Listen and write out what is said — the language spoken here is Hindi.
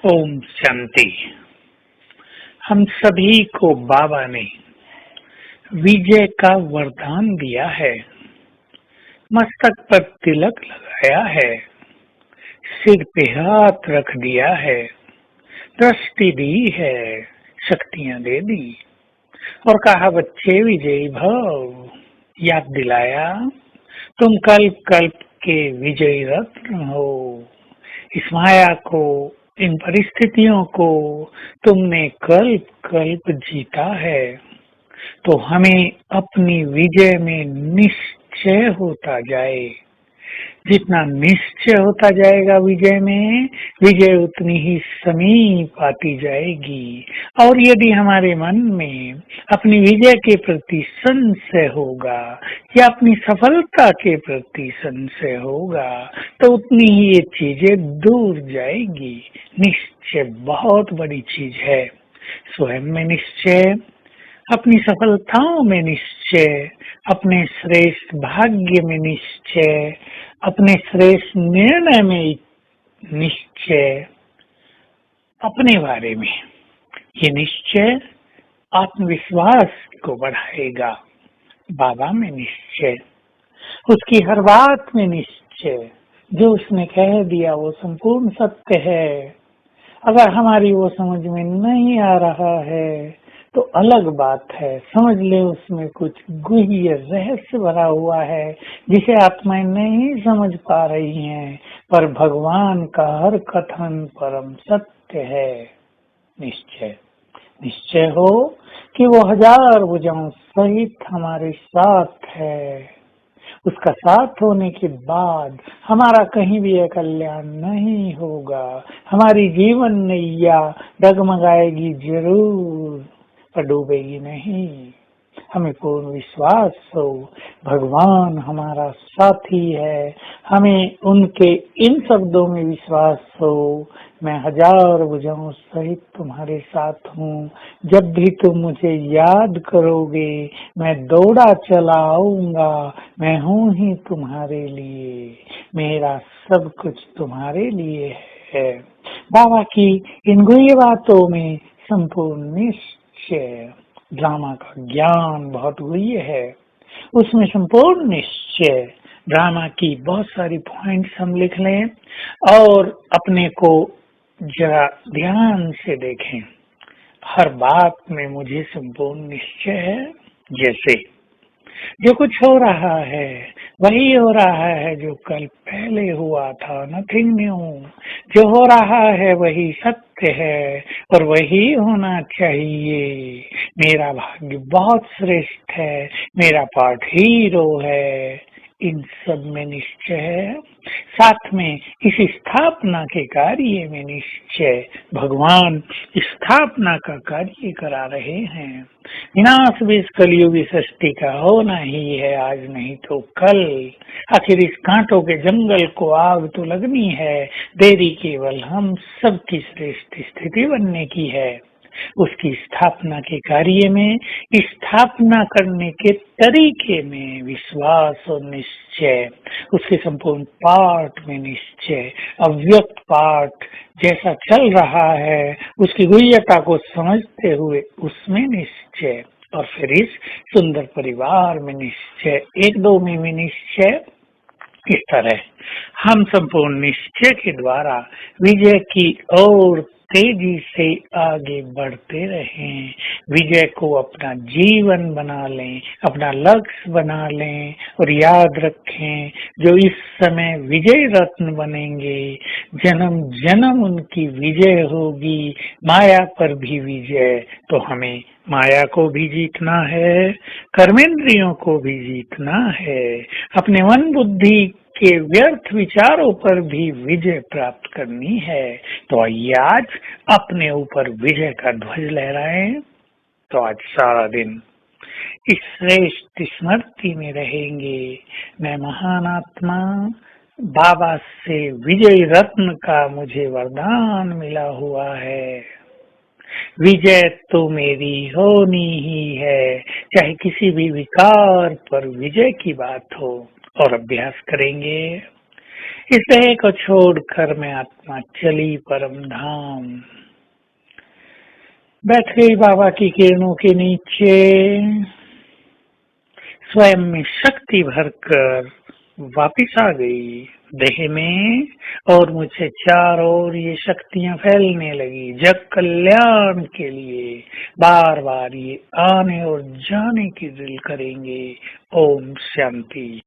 ओम शांति। हम सभी को बाबा ने विजय का वरदान दिया है। मस्तक पर तिलक लगाया है, सिर पे हाथ रख दिया है, दृष्टि दी है, शक्तियां दे दी और कहा बच्चे विजयी भव। याद दिलाया तुम कल्प कल्प के विजयी रत्न हो। इस माया को, इन परिस्थितियों को तुमने कल्प कल्प जीता है। तो हमें अपनी विजय में निश्चय होता जाए। जितना निश्चय होता जाएगा विजय में, विजय उतनी ही समीप आती जाएगी। और यदि हमारे मन में अपनी विजय के प्रति संशय होगा या अपनी सफलता के प्रति संशय होगा, तो उतनी ही ये चीजें दूर जाएगी। निश्चय बहुत बड़ी चीज है। स्वयं में निश्चय, अपनी सफलताओं में निश्चय, अपने श्रेष्ठ भाग्य में निश्चय, अपने श्रेष्ठ निर्णय में निश्चय, अपने बारे में ये निश्चय आत्मविश्वास को बढ़ाएगा। बाबा में निश्चय, उसकी हर बात में निश्चय, जो उसने कह दिया वो संपूर्ण सत्य है। अगर हमारी वो समझ में नहीं आ रहा है तो अलग बात है, समझ ले उसमें कुछ गुह्य रहस्य भरा हुआ है जिसे आत्माएं नहीं समझ पा रही हैं, पर भगवान का हर कथन परम सत्य है। निश्चय, निश्चय हो कि वो हजार भुजाओं सहित हमारे साथ है। उसका साथ होने के बाद हमारा कहीं भी अकल्याण नहीं होगा। हमारी जीवन नैया डगमगाएगी जरूर, पर डूबेगी नहीं। हमें पूर्ण विश्वास हो भगवान हमारा साथी है। हमें उनके इन शब्दों में विश्वास हो, मैं हजार भुजाओं सहित तुम्हारे साथ हूँ। जब भी तुम मुझे याद करोगे मैं दौड़ा चला आऊंगा। मैं हूँ ही तुम्हारे लिए, मेरा सब कुछ तुम्हारे लिए है। बाबा की इन गुह्य बातों में संपूर्ण निश्चय, ड्रामा का ज्ञान बहुत गुह्य है, उसमें संपूर्ण निश्चय। ड्रामा की बहुत सारी पॉइंट्स हम लिख लें और अपने को जरा ध्यान से देखें। हर बात में मुझे संपूर्ण निश्चय है। जैसे जो कुछ हो रहा है वही हो रहा है जो कल पहले हुआ था, नथिंग न्यू। जो हो रहा है वही सत्य है और वही होना चाहिए। मेरा भाग्य बहुत श्रेष्ठ है, मेरा पार्ट हीरो है। इन सब में निश्चय है। साथ में इस स्थापना के कार्य में निश्चय, भगवान स्थापना का कार्य करा रहे हैं। विनाश भी इस कलयुगी सृष्टि का होना ही है, आज नहीं तो कल। आखिर इस कांटों के जंगल को आग तो लगनी है, देरी केवल हम सबकी श्रेष्ठ स्थिति बनने की है। उसकी स्थापना के कार्य में, स्थापना करने के तरीके में विश्वास और निश्चय, उसके संपूर्ण पाठ में निश्चय, अव्यक्त पाठ जैसा चल रहा है उसकी गुह्यता को समझते हुए उसमें निश्चय, और फिर इस सुंदर परिवार में निश्चय, एक दो में भी निश्चय। इस तरह हम संपूर्ण निश्चय के द्वारा विजय की ओर तेजी से आगे बढ़ते रहें। विजय को अपना जीवन बना लें, अपना लक्ष्य बना लें और याद रखें जो इस समय विजय रत्न बनेंगे, जन्म जन्म उनकी विजय होगी। माया पर भी विजय, तो हमें माया को भी जीतना है, कर्मेंद्रियों को भी जीतना है, अपने मन बुद्धि के व्यर्थ विचारों पर भी विजय प्राप्त करनी है। तो आइए आज अपने ऊपर विजय का ध्वज लहराएं। तो आज सारा दिन इस श्रेष्ठ स्मृति में रहेंगे, मैं महान आत्मा, बाबा से विजय रत्न का मुझे वरदान मिला हुआ है। विजय तो मेरी होनी ही है, चाहे किसी भी विकार पर विजय की बात हो। और अभ्यास करेंगे इस देह को छोड़कर मैं आत्मा चली परम धाम। बैठ गई बाबा की किरणों के नीचे, स्वयं में शक्ति भरकर वापिस आ गई देह में, और मुझे चारों ओर ये शक्तियां फैलने लगी जग कल्याण के लिए। बार बार ये आने और जाने की दिल करेंगे। ओम शांति।